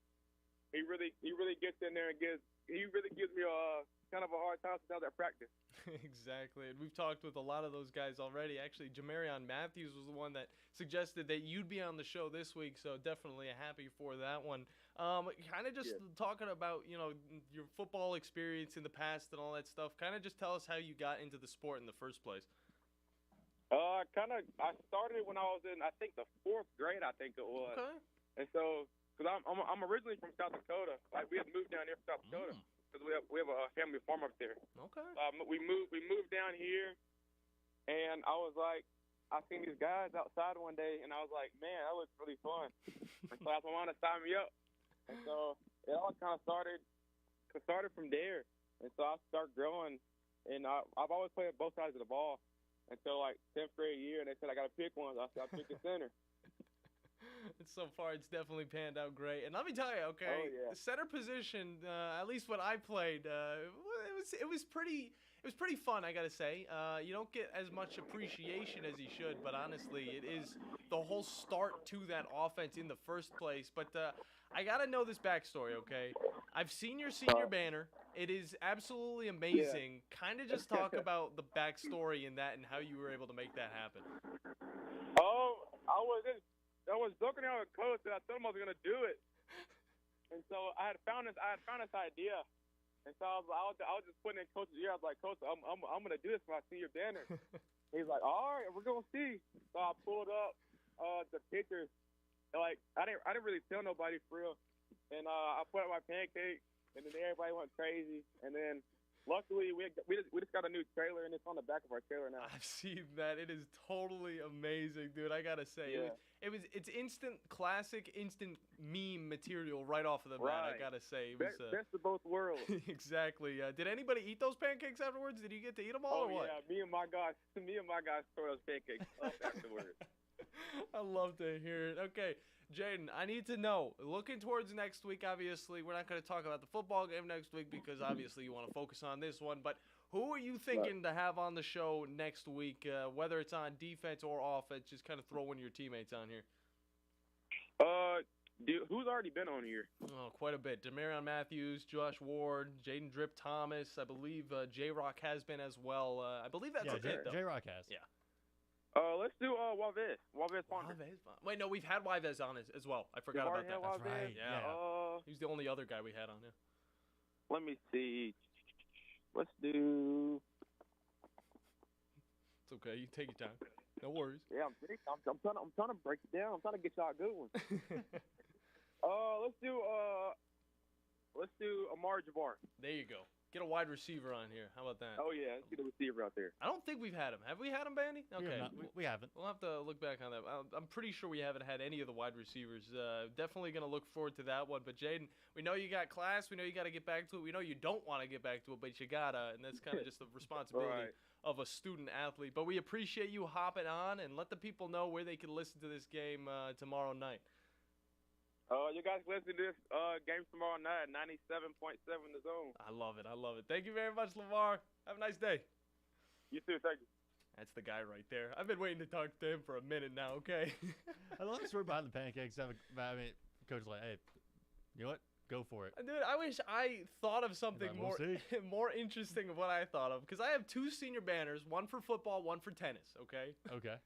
he really gets in there and gives me a kind of a hard time to at practice. Exactly, and we've talked with a lot of those guys already. Actually, Jamarion Matthews was the one that suggested that you'd be on the show this week, so definitely happy for that one. Kind of just talking about, you know, your football experience in the past and all that stuff. Kind of just tell us how you got into the sport in the first place. I started when I was in, I think, the 4th grade, I think it was. Okay. And so, because I'm originally from South Dakota, like we had moved down here from South Dakota. Because we have a family farm up there. Okay. We moved down here, and I was like, I seen these guys outside one day, and I was like, man, that looks really fun. And so I asked my mom to sign me up, and so it all kind of started from there. And so I started growing, and I've always played both sides of the ball. until like 10th grade year, and they said I got to pick one. I said I picked a center. So far, it's definitely panned out great. And let me tell you, okay, the center position, at least when I played, it was pretty fun, I gotta say. You don't get as much appreciation as you should, but honestly, it is the whole start to that offense in the first place. But I gotta know this backstory, okay? I've seen your senior banner. It is absolutely amazing. Yeah. Kind of just talk about the backstory in that and how you were able to make that happen. Oh, I was joking around with Coach, and I told him I was gonna do it. And so I had found this idea, and so I was just putting in Coach's ear. I was like, Coach, I'm gonna do this for my senior banner. He's like, all right, we're gonna see. So I pulled up the pictures. And like I didn't really tell nobody for real. And I put up my pancake, and then everybody went crazy. And then luckily we just got a new trailer, and it's on the back of our trailer now. I've seen that. It is totally amazing, dude. I gotta say, it's instant classic, instant meme material right off of the bat. I gotta say, it was best of both worlds. Exactly. Did anybody eat those pancakes afterwards? Did you get to eat them all? Oh or what? yeah, me and my guys tore those pancakes up afterwards. I love to hear it. Okay, Jaden, I need to know, looking towards next week, obviously, we're not going to talk about the football game next week because obviously you want to focus on this one, but who are you thinking to have on the show next week, whether it's on defense or offense? Just kind of throw one of your teammates on here. Who's already been on here? Oh, quite a bit. Demarion Matthews, Josh Ward, Jaden Drip Thomas. I believe J-Rock has been as well. I believe that's it, though. J-Rock has. Yeah. Let's do Wavez. Wavez Ponder. Wait, no, we've had Wavez on as well. I forgot about that. That's right. Yeah. He's the only other guy we had on here. Let me see. Let's do. It's okay. You take your time. No worries. Yeah, I'm trying to break it down. I'm trying to get y'all a good one. Let's do Amar Jabbar. There you go. Get a wide receiver on here. How about that? Oh yeah, let's get a receiver out there. I don't think we've had him. Have we had him, Bandy? Okay, we haven't. We'll have to look back on that. I'm pretty sure we haven't had any of the wide receivers. Definitely gonna look forward to that one. But Jaden, we know you got class. We know you got to get back to it. We know you don't want to get back to it, but you gotta, and that's kind of just the responsibility of a student athlete. But we appreciate you hopping on, and let the people know where they can listen to this game tomorrow night. You guys listen to this game tomorrow night at 97.7 The Zone. I love it. Thank you very much, LeVar. Have a nice day. You too. Thank you. That's the guy right there. I've been waiting to talk to him for a minute now, okay? I love the story behind the pancakes. I mean, Coach is like, hey, you know what? Go for it. Dude, I wish I thought of something more interesting of what I thought of. Because I have two senior banners, one for football, one for tennis, okay? Okay.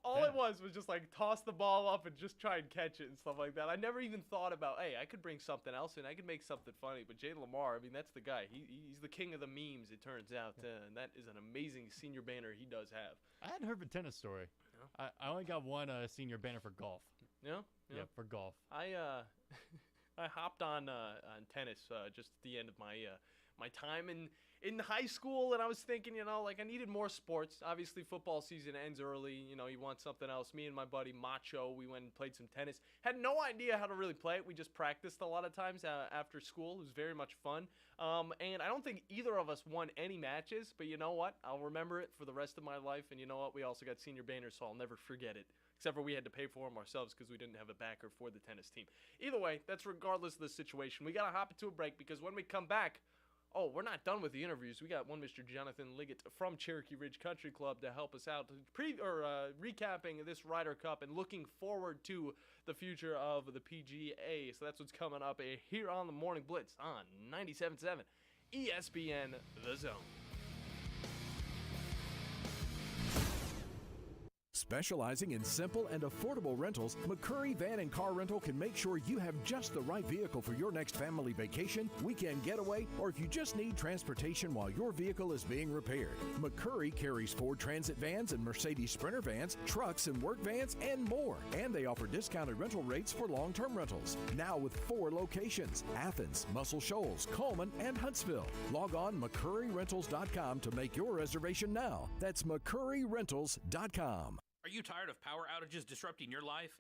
All it was just like toss the ball up and just try and catch it and stuff like that. I never even thought about, hey, I could bring something else in. I could make something funny. But Jay Lamar, I mean, that's the guy. He's the king of the memes, it turns out. And that is an amazing senior banner he does have. I hadn't heard the tennis story. No? I only got one senior banner for golf. Yeah, for golf. I hopped on tennis just at the end of my time in high school, and I was thinking, I needed more sports. Obviously, football season ends early. You want something else. Me and my buddy Macho, we went and played some tennis. Had no idea how to really play it. We just practiced a lot of times after school. It was very much fun. And I don't think either of us won any matches, but you know what? I'll remember it for the rest of my life, and you know what? We also got senior banners, so I'll never forget it. Except for we had to pay for them ourselves because we didn't have a backer for the tennis team. Either way, that's regardless of the situation. We got to hop into a break because when we come back, we're not done with the interviews. We got one Mr. Jonathan Liggett from Cherokee Ridge Country Club to help us out, recapping this Ryder Cup and looking forward to the future of the PGA. So that's what's coming up here on the Morning Blitz on 97.7 ESPN The Zone. Specializing in simple and affordable rentals, McCurry Van and Car Rental can make sure you have just the right vehicle for your next family vacation, weekend getaway, or if you just need transportation while your vehicle is being repaired. McCurry carries Ford Transit vans and Mercedes Sprinter vans, trucks and work vans, and more. And they offer discounted rental rates for long-term rentals. Now with 4 locations: Athens, Muscle Shoals, Coleman, and Huntsville. Log on McCurryRentals.com to make your reservation now. That's McCurryRentals.com. Are you tired of power outages disrupting your life?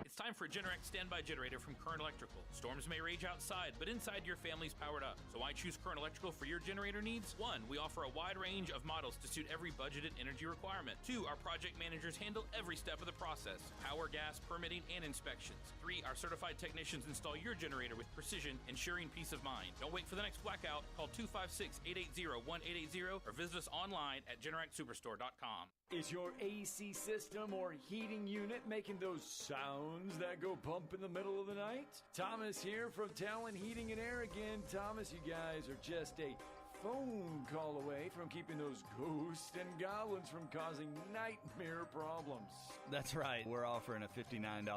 It's It's time for a Generac standby generator from Current Electrical. Storms may rage outside, but inside your family's powered up. So why choose Current Electrical for your generator needs? 1, we offer a wide range of models to suit every budgeted energy requirement. 2, our project managers handle every step of the process: power, gas, permitting, and inspections. 3, our certified technicians install your generator with precision, ensuring peace of mind. Don't wait for the next blackout. Call 256-880-1880 or visit us online at GeneracSuperstore.com. Is your AC system or heating unit making those sounds that go bump in the middle of the night? Thomas here from Talon Heating and Air again. Thomas, you guys are just a phone call away from keeping those ghosts and goblins from causing nightmare problems. That's right. We're offering a $59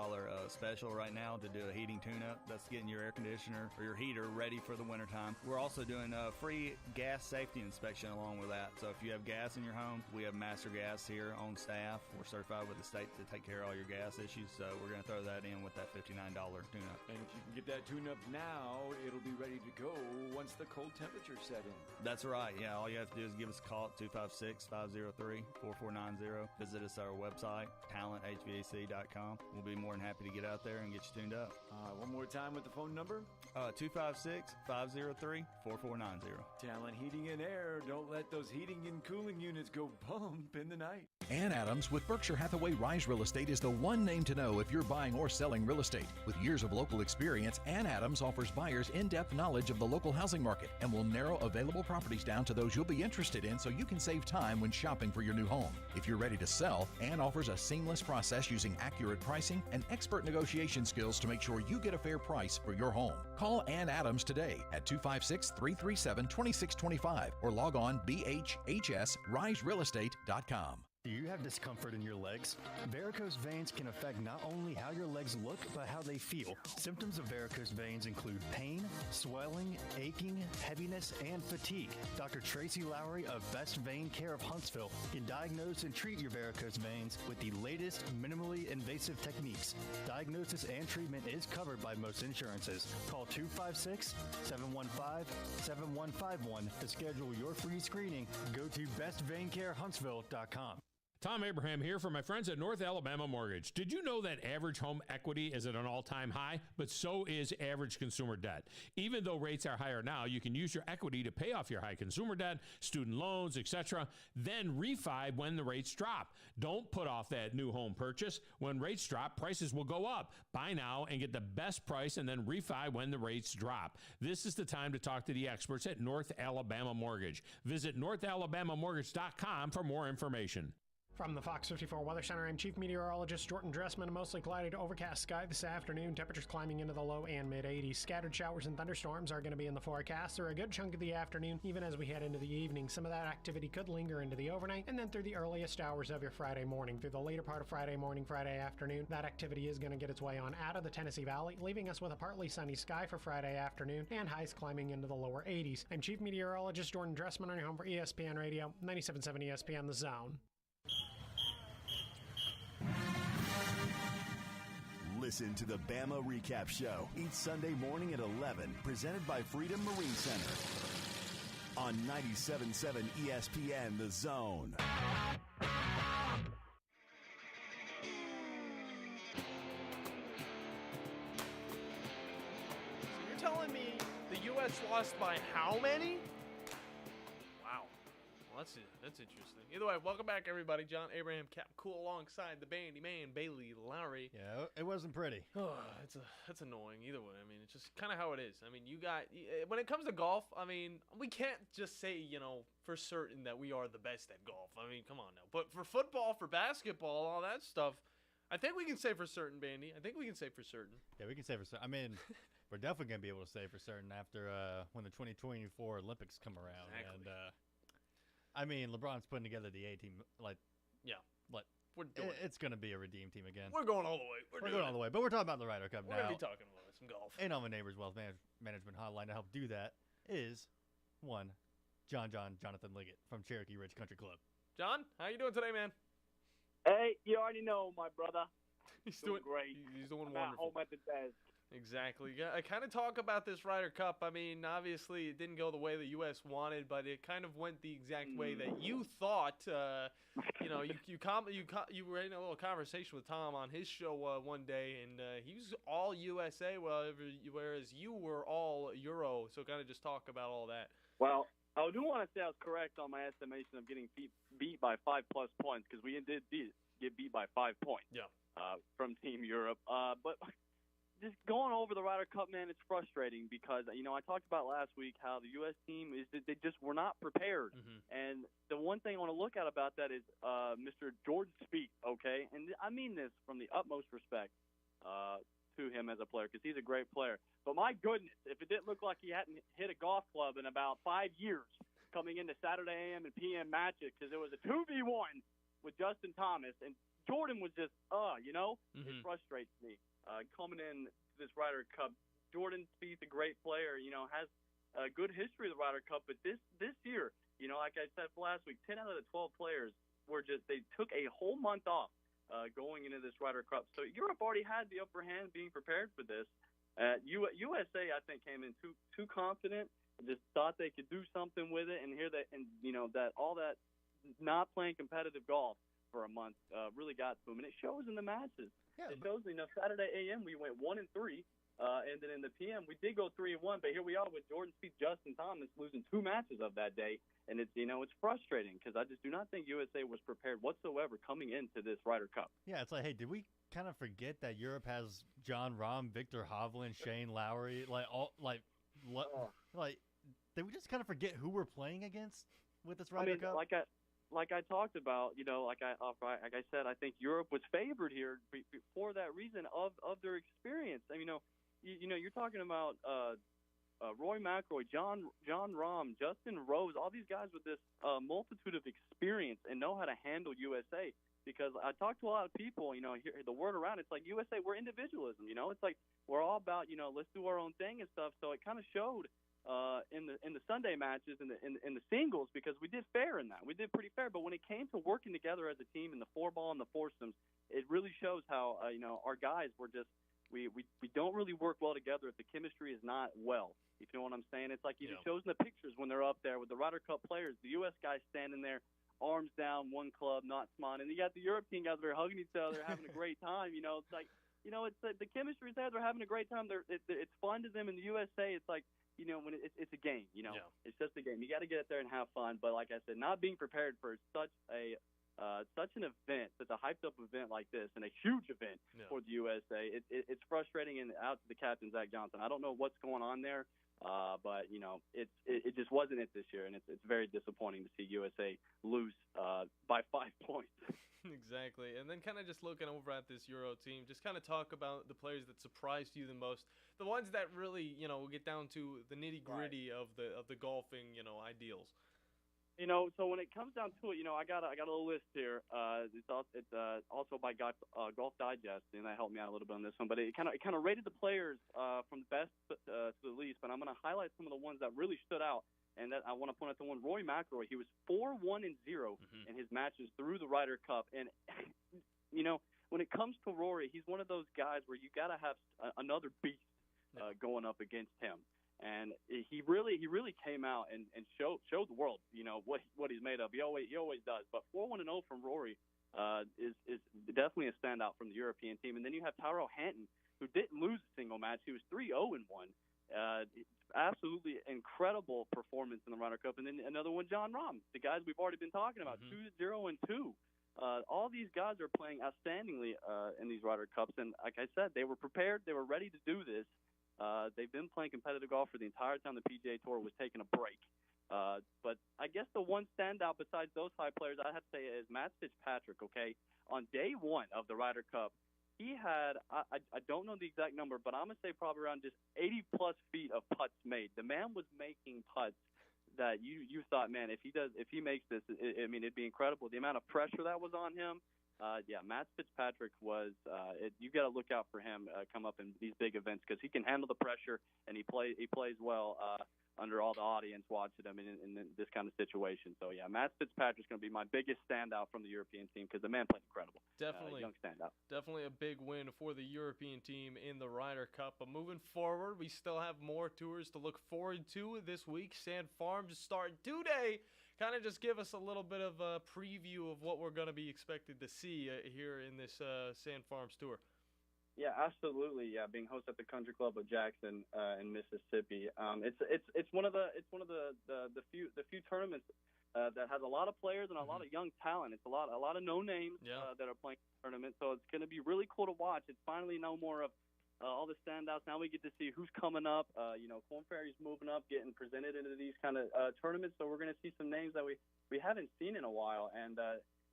special right now to do a heating tune-up. That's getting your air conditioner or your heater ready for the wintertime. We're also doing a free gas safety inspection along with that. So if you have gas in your home, we have Master Gas here on staff. We're certified with the state to take care of all your gas issues. So we're going to throw that in with that $59 tune-up. And if you can get that tune-up now, it'll be ready to go once the cold temperature set in. That's right. Yeah, all you have to do is give us a call at 256-503-4490. Visit us at our website, talenthvac.com. We'll be more than happy to get out there and get you tuned up. One more time with the phone number. 256-503-4490. Talent Heating and Air. Don't let those heating and cooling units go bump in the night. Ann Adams with Berkshire Hathaway Rise Real Estate is the one name to know if you're buying or selling real estate. With years of local experience, Ann Adams offers buyers in-depth knowledge of the local housing market and will narrow available properties down to those you'll be interested in so you can save time when shopping for your new home. If you're ready to sell, Ann offers a seamless process using accurate pricing and expert negotiation skills to make sure you get a fair price for your home. Call Ann Adams today at 256-337-2625 or log on bhhsriserealestate.com. Do you have discomfort in your legs? Varicose veins can affect not only how your legs look, but how they feel. Symptoms of varicose veins include pain, swelling, aching, heaviness, and fatigue. Dr. Tracy Lowery of Best Vein Care of Huntsville can diagnose and treat your varicose veins with the latest minimally invasive techniques. Diagnosis and treatment is covered by most insurances. Call 256-715-7151 to schedule your free screening. Go to bestveincarehuntsville.com. Tom Abraham here for my friends at North Alabama Mortgage. Did you know that average home equity is at an all-time high? But so is average consumer debt. Even though rates are higher now, you can use your equity to pay off your high consumer debt, student loans, etc., then refi when the rates drop. Don't put off that new home purchase. When rates drop, prices will go up. Buy now and get the best price and then refi when the rates drop. This is the time to talk to the experts at North Alabama Mortgage. Visit northalabamamortgage.com for more information. From the Fox 54 Weather Center, I'm Chief Meteorologist Jordan Dressman. A mostly cloudy to overcast sky this afternoon. Temperatures climbing into the low and mid-80s. Scattered showers and thunderstorms are going to be in the forecast for a good chunk of the afternoon, even as we head into the evening. Some of that activity could linger into the overnight, and then through the earliest hours of your Friday morning. Through the later part of Friday morning, Friday afternoon, that activity is going to get its way on out of the Tennessee Valley, leaving us with a partly sunny sky for Friday afternoon, and highs climbing into the lower 80s. I'm Chief Meteorologist Jordan Dressman on your home for ESPN Radio, 97.7 ESPN The Zone. Listen to the Bama Recap Show each Sunday morning at 11, presented by Freedom Marine Center on 97.7 ESPN The Zone. So you're telling me the U.S. lost by how many? Wow. Well, that's interesting. Either way, welcome back, everybody. John Abraham, Captain Cool, alongside the Bandiman, Bailey Lowery. Yeah, it wasn't pretty. That's annoying. Either way, I mean, it's just kind of how it is. I mean, when it comes to golf, I mean, we can't just say, for certain that we are the best at golf. I mean, come on now. But for football, for basketball, all that stuff, I think we can say for certain, Bandy. I think we can say for certain. Yeah, we can say for certain. I mean, we're definitely going to be able to say for certain after when the 2024 Olympics come around. Exactly. And, I mean, LeBron's putting together the A team. We're doing it's going to be a redeem team again. We're going all the way. We're going all the way. But we're talking about the Ryder Cup now. We're going to be talking about some golf. And on the Neighbors Wealth Management Hotline to help do that is Jonathan Liggett from Cherokee Ridge Country Club. John, how you doing today, man? Hey, you already know, my brother. He's doing great. He's doing I'm wonderful. at home at the desk. Exactly. Yeah, I kind of talk about this Ryder Cup. I mean, obviously it didn't go the way the U.S. wanted, but it kind of went the exact way that you thought. You were in a little conversation with Tom on his show one day, and he was all USA, whereas you were all Euro. So kind of just talk about all that. Well, I do want to say I was correct on my estimation of getting beat by 5+ points, because we did get beat by 5 points. Yeah. From Team Europe, but. Just going over the Ryder Cup, man, it's frustrating because, I talked about last week how the U.S. team they just were not prepared. Mm-hmm. And the one thing I want to look at about that is Mr. Jordan Spieth, okay? And I mean this from the utmost respect to him as a player, because he's a great player. But my goodness, if it didn't look like he hadn't hit a golf club in about 5 years coming into Saturday AM and PM matches, because it was a 2v1 with Justin Thomas, and Jordan was just, Mm-hmm. It frustrates me. Coming in to this Ryder Cup, Jordan Spieth, a great player, has a good history of the Ryder Cup. But this year, like I said last week, 10 out of the 12 players they took a whole month off going into this Ryder Cup. So Europe already had the upper hand being prepared for this. USA, I think, came in too confident and just thought they could do something with it. And that all that not playing competitive golf for a month really got to them, and it shows in the matches. Yeah, it shows. Saturday AM we went 1-3, and then in the PM we did go 3-1. But here we are with Jordan Spieth, Justin Thomas losing 2 matches of that day, and it's it's frustrating because I just do not think USA was prepared whatsoever coming into this Ryder Cup. Yeah, it's like, hey, did we kind of forget that Europe has John Rahm, Victor Hovland, Shane Lowry, did we just kind of forget who we're playing against with this Ryder Cup? Like I talked about, like I said, I think Europe was favored here for that reason of their experience. I mean, you're talking about Roy McIlroy, John Rahm, Justin Rose, all these guys with this multitude of experience and know how to handle USA. Because I talk to a lot of people, hear the word around. It's like USA, we're individualism. It's like we're all about, let's do our own thing and stuff. So it kind of showed. In the Sunday matches in the singles, because we did fair in that. We did pretty fair, but when it came to working together as a team in the 4-ball and the foursomes, it really shows how our guys were just we don't really work well together if the chemistry is not well. If you know what I'm saying? It's like it shows in the pictures when they're up there with the Ryder Cup players. The U.S. guys standing there, arms down, one club, not smiling, and you got the European guys that are hugging each other, having a great time. It's like it's the chemistry's there. They're having a great time. It's fun to them. In the USA, it's like. When it's a game, it's just a game. You got to get out there and have fun. But like I said, not being prepared for such an event, such a hyped up event like this, and a huge event for the USA, it's frustrating. And out to the captain, Zach Johnson. I don't know what's going on there, but it just wasn't it this year, and it's very disappointing to see USA lose by 5 points. Exactly. And then kind of just looking over at this Euro team, just kind of talk about the players that surprised you the most, the ones that really, get down to the nitty-gritty of the golfing, ideals. So when it comes down to it, I got a little list here. It's also by Golf Digest, and that helped me out a little bit on this one. But it kind of rated the players from the best to the least. But I'm going to highlight some of the ones that really stood out. And that I want to point out the one, Roy McIlroy. He was 4-1-0 in his matches through the Ryder Cup. And, when it comes to Rory, he's one of those guys where you got to have another beast going up against him. And he really came out and showed the world, what he's made of. He always does. But 4-1-0 from Rory is definitely a standout from the European team. And then you have Tyrell Hatton, who didn't lose a single match. He was 3-0-1. Absolutely incredible performance in the Ryder Cup. And then another one, John Rahm, the guys we've already been talking about, 2-0-2. All these guys are playing outstandingly in these Ryder Cups. And like I said, they were prepared. They were ready to do this. They've been playing competitive golf for the entire time the PGA Tour was taking a break. But I guess the one standout besides those high players I have to say is Matt Fitzpatrick, okay? On day one of the Ryder Cup, he had, I don't know the exact number, but I'm going to say probably around just 80-plus feet of putts made. The man was making putts that you thought, man, if he makes this, it'd be incredible. The amount of pressure that was on him. Matt Fitzpatrick was you got to look out for him come up in these big events because he can handle the pressure and he plays well. under all the audience watching them in this kind of situation. So, yeah, Matt Fitzpatrick's going to be my biggest standout from the European team because the man played incredible. Definitely. Young standout. Definitely a big win for the European team in the Ryder Cup. But moving forward, we still have more tours to look forward to this week. Sand Farms start today. Kind of just give us a little bit of a preview of what we're going to be expected to see here in this Sand Farms tour. Yeah, absolutely. Yeah, being host at the Country Club of Jackson in Mississippi. It's one of the few tournaments that has a lot of players and a lot of young talent. It's a lot of no names that are playing the tournament. So it's going to be really cool to watch. It's finally no more of all the standouts. Now we get to see who's coming up. Corn Ferry's moving up, getting presented into these kind of tournaments. So we're going to see some names that we haven't seen in a while. And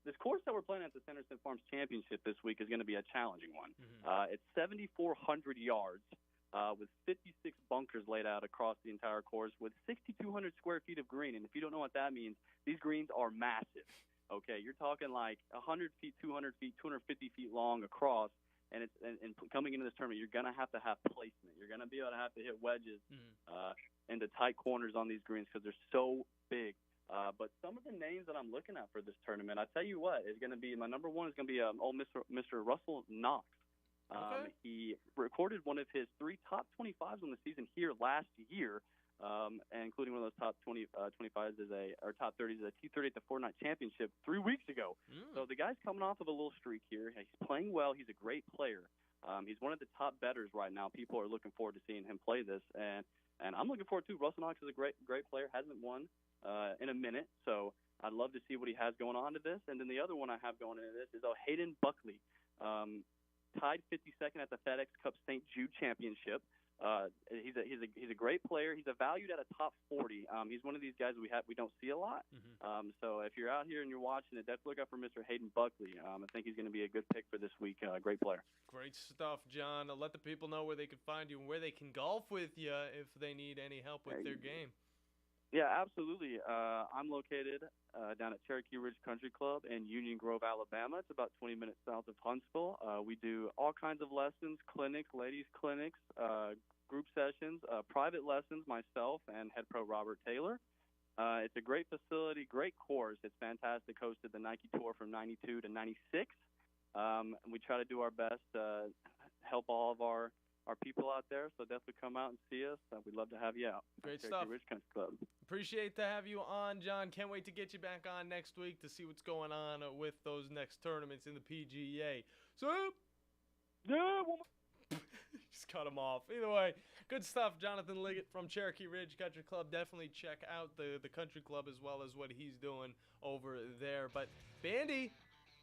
this course that we're playing at the Sanderson Farms Championship this week is going to be a challenging one. It's 7,400 yards with 56 bunkers laid out across the entire course with 6,200 square feet of green. And if you don't know what that means, these greens are massive. Okay, you're talking like 100 feet, 200 feet, 250 feet long across. And coming into this tournament, you're going to have placement. You're going to be able to have to hit wedges into tight corners on these greens because they're so big. But some of the names that I'm looking at for this tournament, I tell you what, is going to be my number one is going to be old Mr. Russell Knox. Okay. He recorded one of his 3 top 25s on the season here last year, and including one of those top 25s or top 30s as a T30 at the Fortnite Championship 3 weeks ago. So the guy's coming off of a little streak here. He's playing well. He's a great player. He's one of the top bettors right now. People are looking forward to seeing him play this, and I'm looking forward to. Russell Knox is a great player. Hasn't won in a minute, so I'd love to see what he has going on to this. And then the other one I have going into this is Hayden Buckley, tied 52nd at the FedEx Cup St. Jude Championship. He's a great player. He's valued at a top 40. He's one of these guys we don't see a lot. So if you're out here and you're watching it, definitely look out for Mr. Hayden Buckley. I think he's going to be a good pick for this week. Great player. Great stuff, John. Let the people know where they can find you and where they can golf with you if they need any help with their game. Yeah, absolutely. I'm located down at Cherokee Ridge Country Club in Union Grove, Alabama. It's about 20 minutes south of Huntsville. We do all kinds of lessons, clinics, ladies clinics, group sessions, private lessons, myself and head pro Robert Taylor. It's a great facility, great course. It's fantastic. Hosted the Nike Tour from 92 to 96. We try to do our best to help all of our people out there, so definitely come out and see us. We'd love to have you out. Great stuff. Ridge Country Club. Appreciate to have you on, John. Can't wait to get you back on next week to see what's going on with those next tournaments in the PGA. So, yeah, just cut him off. Either way, good stuff. Jonathan Liggett from Cherokee Ridge Country Club. Definitely check out the country club as well as what he's doing over there. But, Bandy,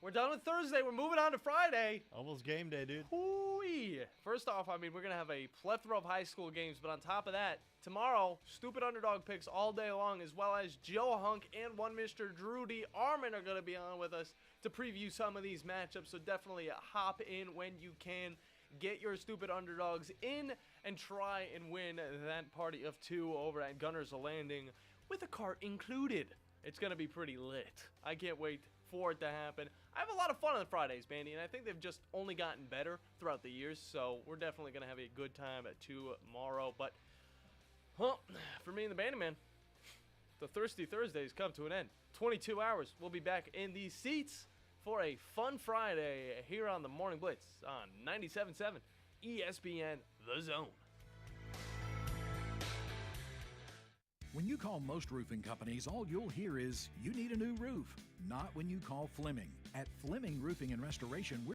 we're done with Thursday. We're moving on to Friday. Almost game day, dude. Ooh-wee. First off, we're going to have a plethora of high school games, but on top of that, tomorrow, stupid underdog picks all day long, as well as Joe Hunk and one Mr. Drew D. Armin are going to be on with us to preview some of these matchups, so definitely hop in when you can. Get your stupid underdogs in and try and win that party of 2 over at Gunner's Landing with a cart included. It's going to be pretty lit. I can't wait for it to happen. I have a lot of fun on Fridays, Bandy, and I think they've just only gotten better throughout the years, so we're definitely going to have a good time tomorrow. But, well, for me and the Bandiman, the Thirsty Thursdays come to an end. 22 hours. We'll be back in these seats for a fun Friday here on the Morning Blitz on 97.7 ESPN The Zone. When you call most roofing companies, all you'll hear is, you need a new roof. Not when you call Fleming. At Fleming Roofing and Restoration, we're